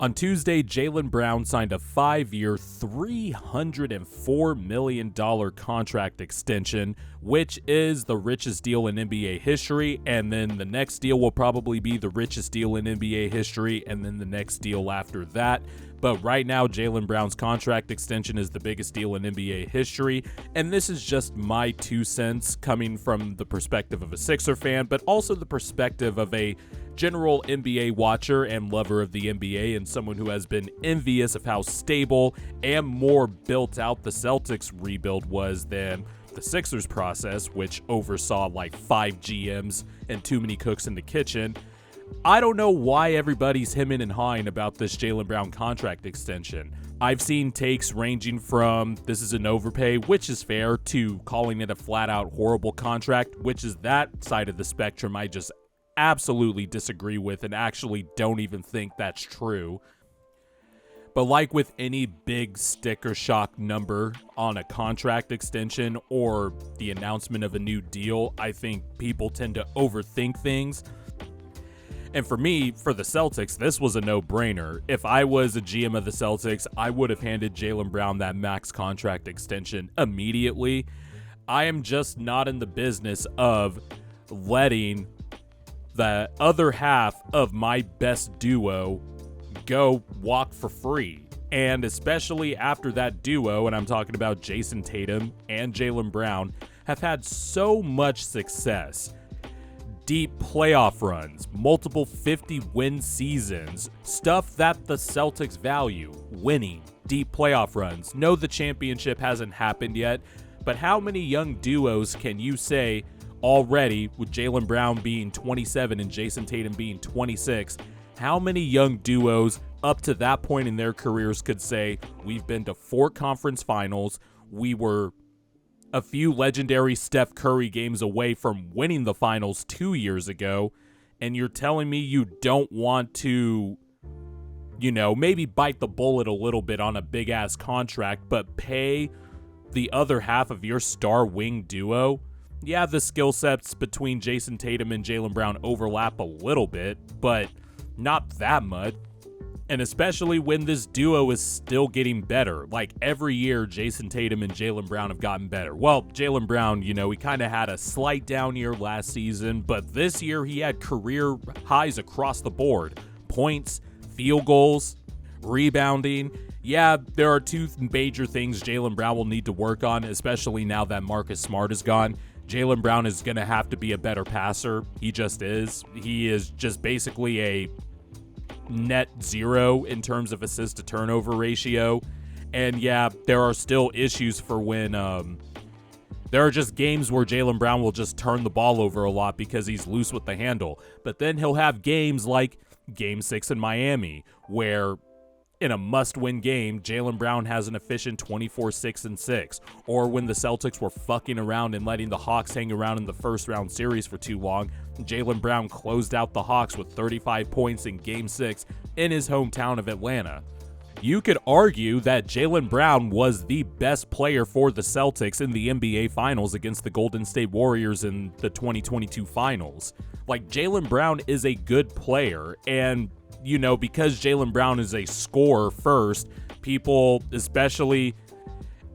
On Tuesday, Jaylen Brown signed a 5-year, $304 million contract extension, which is the richest deal in NBA history, and then the next deal will probably be the richest deal in NBA history, and then the next deal after that. But right now, Jaylen Brown's contract extension is the biggest deal in NBA history, and this is just my 2 cents coming from the perspective of a Sixer fan, but also the perspective of a general NBA watcher and lover of the NBA, and someone who has been envious of how stable and more built out the Celtics rebuild was than the Sixers process, which oversaw like 5 GMs and too many cooks in the kitchen. I don't know why everybody's hemming and hawing about this Jaylen Brown contract extension. I've seen takes ranging from this is an overpay, which is fair, to calling it a flat-out horrible contract, which is that side of the spectrum I just absolutely disagree with and actually don't even think that's true. But like with any big sticker shock number on a contract extension or the announcement of a new deal, I think people tend to overthink things. And for me, for the Celtics, this was a no-brainer. If I was a GM of the Celtics, I would have handed Jaylen Brown that max contract extension immediately. I am just not in the business of letting the other half of my best duo go walk for free. And especially after that duo, and I'm talking about Jayson Tatum and Jaylen Brown, have had so much success. Deep playoff runs, multiple 50-win seasons, stuff that the Celtics value, winning, deep playoff runs. No, the championship hasn't happened yet, but how many young duos can you say already, with Jaylen Brown being 27 and Jayson Tatum being 26, how many young duos up to that point in their careers could say, we've been to 4 conference finals, we were a few legendary Steph Curry games away from winning the finals 2 years ago, and you're telling me you don't want to, maybe bite the bullet a little bit on a big-ass contract, but pay the other half of your star wing duo? Yeah, the skill sets between Jayson Tatum and Jaylen Brown overlap a little bit, but not that much. And especially when this duo is still getting better. Like every year, Jayson Tatum and Jaylen Brown have gotten better. Well, Jaylen Brown, he kind of had a slight down year last season, but this year he had career highs across the board. Points, field goals, rebounding. Yeah, there are 2 major things Jaylen Brown will need to work on, especially now that Marcus Smart is gone. Jaylen Brown is going to have to be a better passer. He just is. He is just basically a net 0 in terms of assist to turnover ratio. And yeah, there are still issues for when there are just games where Jaylen Brown will just turn the ball over a lot because he's loose with the handle. But then he'll have games like Game 6 in Miami, where in a must-win game, Jaylen Brown has an efficient 24-6-6. Or when the Celtics were fucking around and letting the Hawks hang around in the first-round series for too long, Jaylen Brown closed out the Hawks with 35 points in Game 6 in his hometown of Atlanta. You could argue that Jaylen Brown was the best player for the Celtics in the NBA Finals against the Golden State Warriors in the 2022 Finals. Like, Jaylen Brown is a good player, and because Jaylen Brown is a scorer first, people, especially,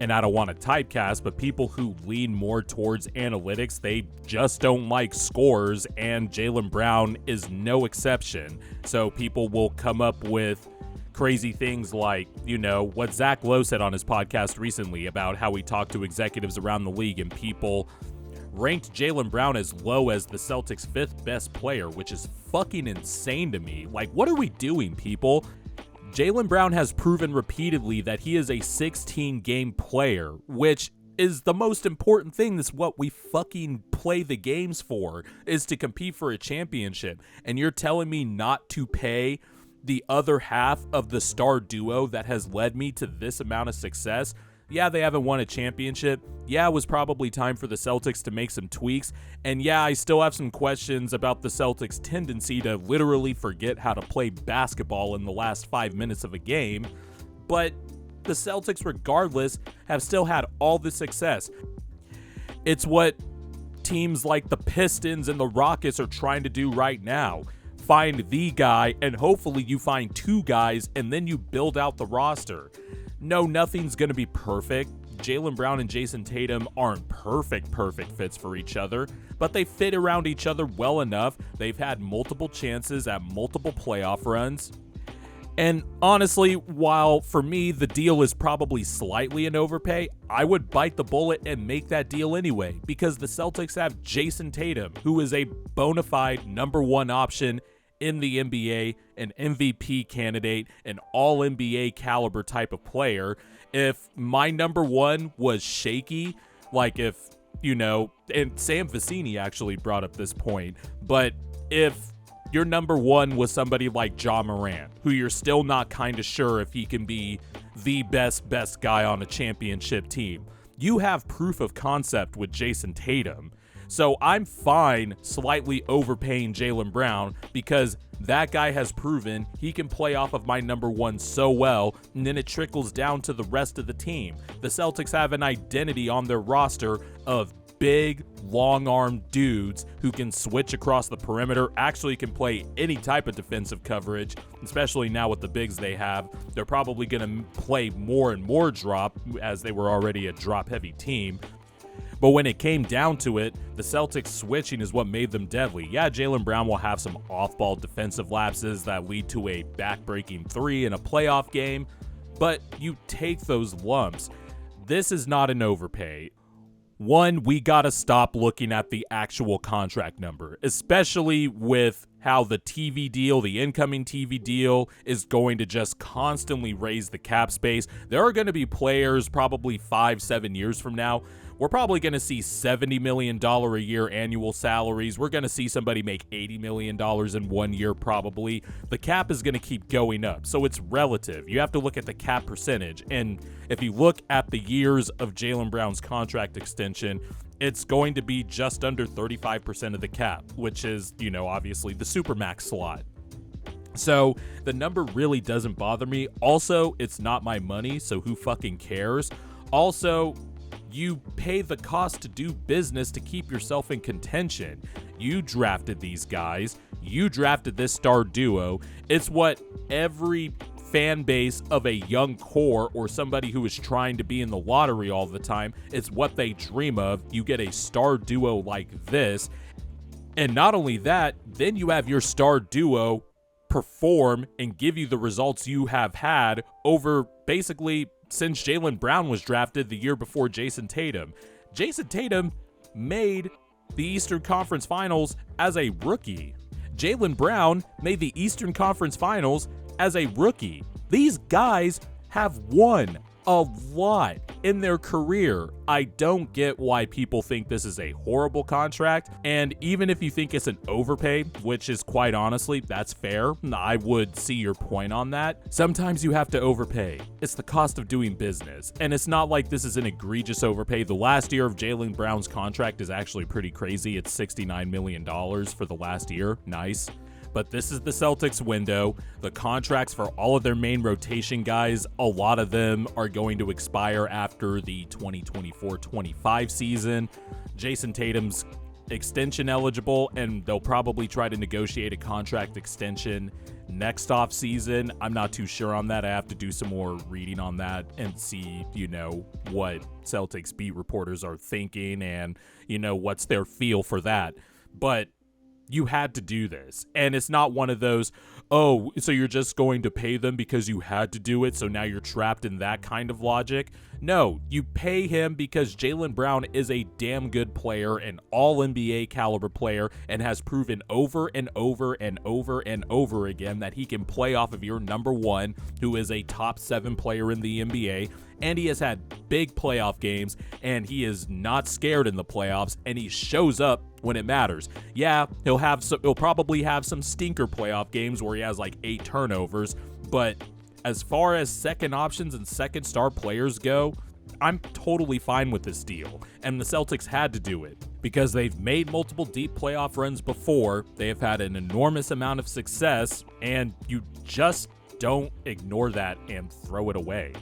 and I don't want to typecast, but people who lean more towards analytics, they just don't like scores, and Jaylen Brown is no exception. So people will come up with crazy things like, what Zach Lowe said on his podcast recently about how he talked to executives around the league, and people ranked Jaylen Brown as low as the Celtics' 5th best player, which is fucking insane to me. Like, what are we doing, people? Jaylen Brown has proven repeatedly that he is a 16-game player, which is the most important thing. That's what we fucking play the games for, is to compete for a championship. And you're telling me not to pay the other half of the star duo that has led me to this amount of success? Yeah, they haven't won a championship. Yeah, it was probably time for the Celtics to make some tweaks. And yeah, I still have some questions about the Celtics' tendency to literally forget how to play basketball in the last 5 minutes of a game. But the Celtics, regardless, have still had all the success. It's what teams like the Pistons and the Rockets are trying to do right now. find the guy, and hopefully you find two guys, and then you build out the roster. No, nothing's going to be perfect. Jaylen Brown and Jayson Tatum aren't perfect fits for each other, but they fit around each other well enough. They've had multiple chances at multiple playoff runs. And honestly, while for me the deal is probably slightly an overpay, I would bite the bullet and make that deal anyway, because the Celtics have Jayson Tatum, who is a bona fide number one option in the NBA, an MVP candidate, an all-NBA caliber type of player. If my number one was shaky, like if, and Sam Vecini actually brought up this point, but if your number one was somebody like Ja Morant, who you're still not kind of sure if he can be the best guy on a championship team, you have proof of concept with Jayson Tatum. So I'm fine slightly overpaying Jaylen Brown, because that guy has proven he can play off of my number one so well, and then it trickles down to the rest of the team. The Celtics have an identity on their roster of big, long-armed dudes who can switch across the perimeter, actually can play any type of defensive coverage, especially now with the bigs they have. They're probably going to play more and more drop, as they were already a drop-heavy team. But when it came down to it, the Celtics switching is what made them deadly. Yeah, Jaylen Brown will have some off-ball defensive lapses that lead to a back-breaking three in a playoff game, but you take those lumps. This is not an overpay. One, we gotta stop looking at the actual contract number, especially with how the TV deal, the incoming TV deal, is going to just constantly raise the cap space. There are going to be players probably 5-7 years from now. We're probably going to see $70 million a year annual salaries. We're going to see somebody make $80 million in 1 year probably. The cap is going to keep going up, so it's relative. You have to look at the cap percentage, and if you look at the years of Jaylen Brown's contract extension, it's going to be just under 35% of the cap, which is, obviously the supermax slot. So the number really doesn't bother me. Also, it's not my money, so who fucking cares? Also, you pay the cost to do business to keep yourself in contention. You drafted these guys. You drafted this star duo. It's what every fan base of a young core or somebody who is trying to be in the lottery all the time, it's what they dream of. You get a star duo like this. And not only that, then you have your star duo perform and give you the results you have had over basically since Jaylen Brown was drafted the year before Jayson Tatum. Jayson Tatum made the Eastern Conference Finals as a rookie. Jaylen Brown made the Eastern Conference Finals as a rookie. These guys have won a lot in their career. I don't get why people think this is a horrible contract, and even if you think it's an overpay, which is quite honestly, that's fair. I would see your point on that. Sometimes you have to overpay. It's the cost of doing business, and it's not like this is an egregious overpay. The last year of Jaylen Brown's contract is actually pretty crazy. It's $69 million for the last year. Nice. But this is the Celtics window. The contracts for all of their main rotation guys, a lot of them are going to expire after the 2024-25 season. Jayson Tatum's extension eligible, and they'll probably try to negotiate a contract extension next off season. I'm not too sure on that. I have to do some more reading on that and see, what Celtics beat reporters are thinking and, what's their feel for that. But you had to do this. And it's not one of those, oh, so you're just going to pay them because you had to do it, so now you're trapped in that kind of logic. No, you pay him because Jaylen Brown is a damn good player, an all-NBA caliber player, and has proven over and over and over and over again that he can play off of your number one, who is a top 7 player in the NBA. And he has had big playoff games, and he is not scared in the playoffs, and he shows up when it matters. Yeah, he'll probably have some stinker playoff games where he has like 8 turnovers, but as far as second options and second star players go, I'm totally fine with this deal. And the Celtics had to do it because they've made multiple deep playoff runs before. They have had an enormous amount of success, and you just don't ignore that and throw it away.